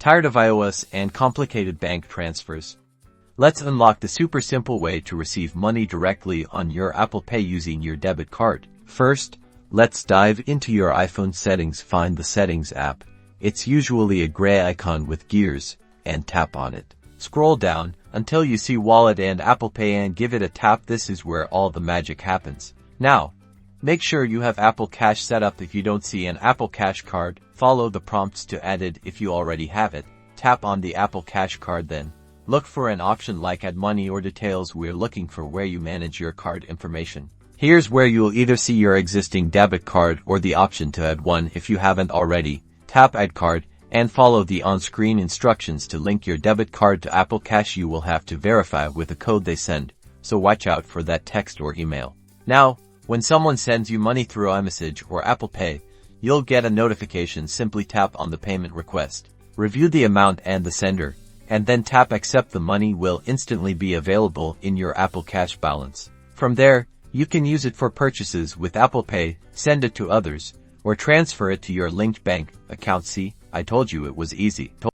Tired of iOS and complicated bank transfers? Let's unlock the super simple way to receive money directly on your Apple Pay using your debit card. First, let's dive into your iPhone settings. Find the Settings app. It's usually a gray icon with gears, and tap on it. Scroll down until you see Wallet and Apple Pay and give it a tap. This is where all the magic happens. Now, make sure you have Apple Cash set up. If you don't see an Apple Cash card, follow the prompts to add it. If you already have it, tap on the Apple Cash card, then look for an option like Add Money or Details. We're looking for where you manage your card information. Here's where you'll either see your existing debit card or the option to add one. If you haven't already, tap Add Card and follow the on-screen instructions to link your debit card to Apple Cash. You will have to verify with the code they send, so watch out for that text or email. Now, when someone sends you money through iMessage or Apple Pay, you'll get a notification. Simply tap on the payment request, review the amount and the sender, and then tap Accept. The money will instantly be available in your Apple Cash balance. From there, you can use it for purchases with Apple Pay, send it to others, or transfer it to your linked bank account. See, I told you it was easy.